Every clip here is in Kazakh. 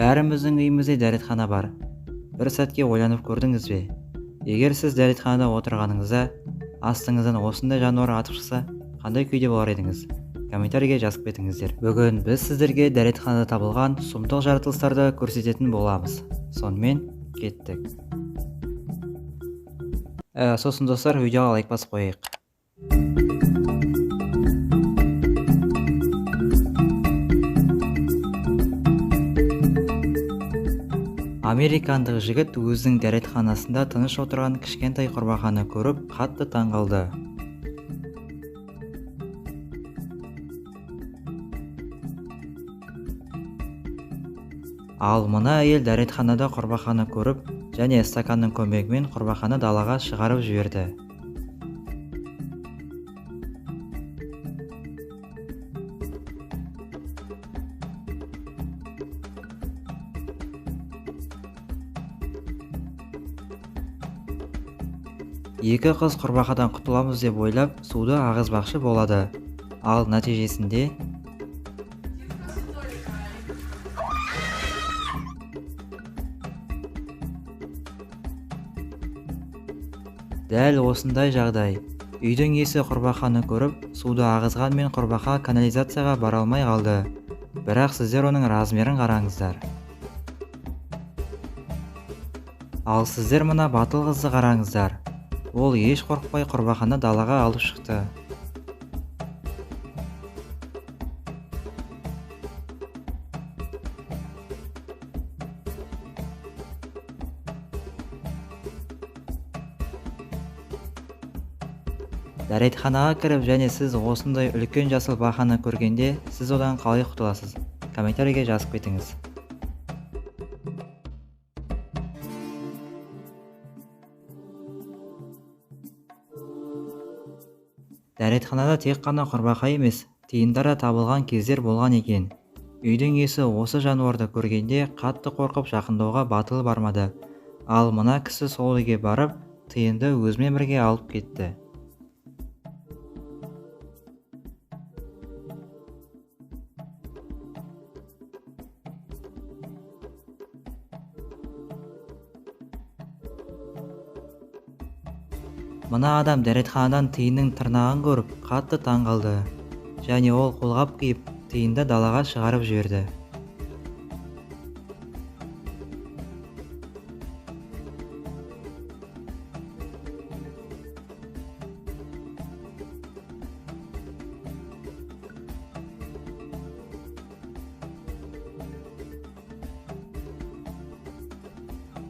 Бәріміздің үйімізде дәретхана бар. Бір сәтке ойланып көрдіңізбе? Егер сіз дәретханада отырғаныңызда, астыңыздан осындай жануар атып шықса, қандай күйде болар едіңіз? Комментариге жазып кетіңіздер. Бүгін біз сіздерге дәретханада табылған сұмдық жаратылыстарды көрсететін боламыз. Сонымен кеттік. Сосын достар, видеоға лайк басып қойайық. Американдық жігіт өзінің дәретханасында тыныш отырған кішкентай құрбақаны көріп, қатты таңғалды. Ал мына әйел дәретханада құрбақаны көріп, және стаканның көмегімен құрбақаны далаға шығарып жіберді. Екі қыз құрбақадан құтыламыз деп ойлап, суды ағызбақшы болады. Ал нәтижесінде дәл осындай жағдай. Үйдің иесі құрбақаны көріп, суды ағызғанмен құрбақа канализацияға бара алмай қалды. Бірақ сіздер оның размерін қараңыздар. Ал сіздер мына батыл қызды қараңыздар. Ол еш қорықпай құрбақаны далаға алып шықты. Дәретханаға кіріп және сіз осындай үлкен жасыл бақаны көргенде, сіз одан қалай құтыласыз? Комментариге жазып кетіңіз. Дәретханада тек қана құрбақа емес, тиындары табылған кездер болған екен. Үйдің иесі осы жануарды көргенде қатты қорқып жақындауға батылы бармады. Ал мына кісі сол үйге барып, тиынды өзімен бірге алып кетті. Мына адам дәретханадан тиынның тырнағын көріп, қатты таңғалды. Және ол қолғап киіп, тиынды далаға шығарып жіберді.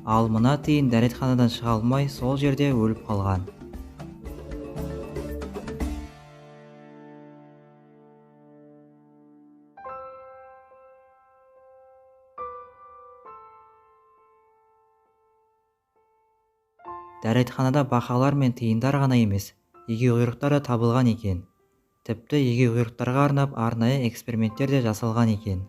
Ал мына тиын дәретханадан шыға алмай, сол жерде өліп қалған. Дәретханада бақалар мен тиындар ғана емес, егеуқұйрықтар да табылған екен. Тіпті егеуқұйрықтарға арнап арнайы эксперименттер де жасалған екен.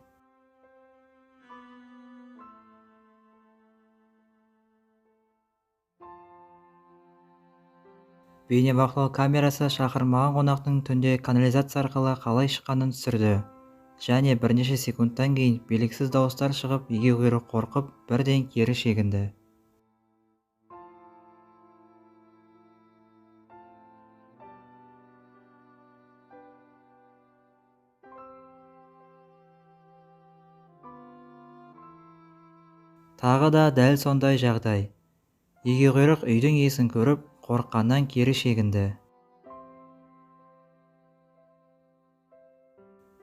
Бейнебақылау камерасы шақырмаған қонақтың түнде канализация арқылы қалай шыққанын түсірді. Және бірнеше секундтан кейін белгісіз дауыстар шығып, егеуқұйрық қорқып, бірден кері шегінді. Тағы да дәл сондай жағдай. Егеуқұйрық үйдің иесін көріп, қорыққаннан кері шегінді.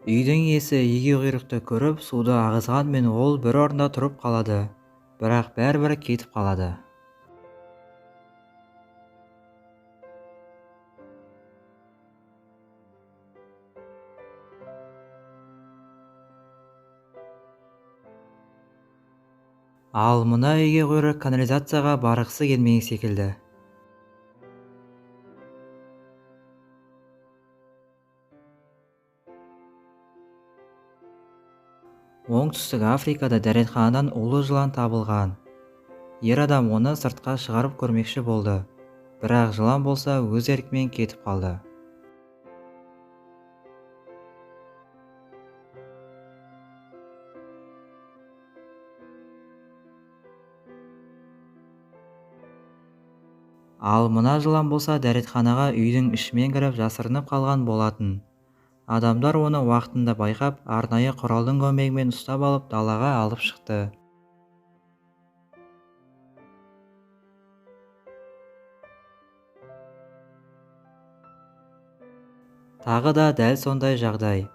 Үйдің иесі егеуқұйрықты көріп, суды ағызғанмен ол бір орында тұрып қалады, бірақ бәрібір кетіп қалады. Ал мына егеуқұйрық канализацияға барғысы келмеген секілді. Оңтүстік Африкада дәретханадан улы жылан табылған. Ер адам оны сыртқа шығарып көрмекші болды, бірақ жылан болса өз еркімен кетіп қалды. Ал мына жылан болса дәретханаға үйдің ішімен кіріп жасырынып қалған болатын. Адамдар оны уақытында байқап, арнайы құралдың көмегімен ұстап алып далаға алып шықты. Тағы да дәл сондай жағдай.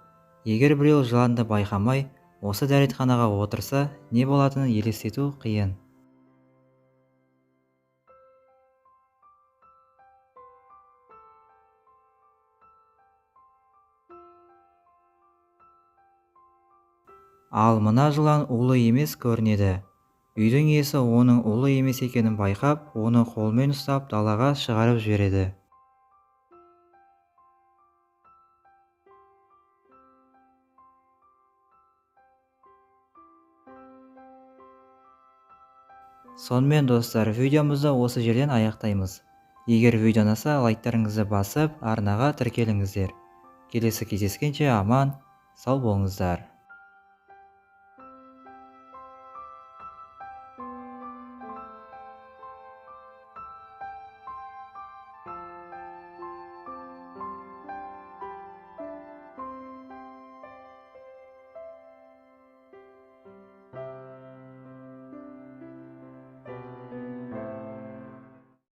Егер біреу жыланды байқамай, осы дәретханаға отырса, не болатынын елестету қиын. Ал мына жылан улы емес көрінеді. Үйдің иесі оның улы емес екенін байқап, оны қолмен ұстап далаға шығарып жібереді. Сонымен достар, видеомызды осы жерден аяқтаймыз. Егер видео ұнаса, лайктарыңызды басып, арнаға тіркеліңіздер. Келесі кездескенше аман, сау болыңыздар.